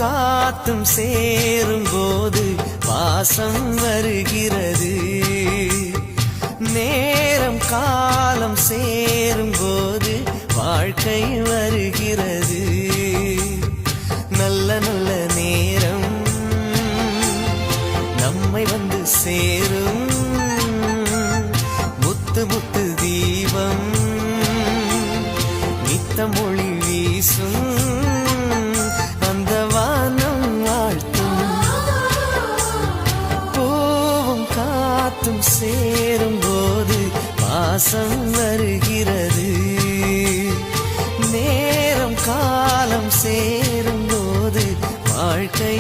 காத்தும் சேரும் போது வாசம் வருகிறது. நேரம் காலம் சேரும் போது வாழ்க்கை வருகிறது. நல்ல நல்ல நேரம் நம்மை வந்து சேரும். முத்து முத்து தீபம் நித்தம் ஒளி வீசும். அந்த வானம் வாழ்த்தும். பூவும் காத்தும் சேரும் போது வாசம் வருகிறது. நேரம் காலம் சேரும் போது வாழ்க்கை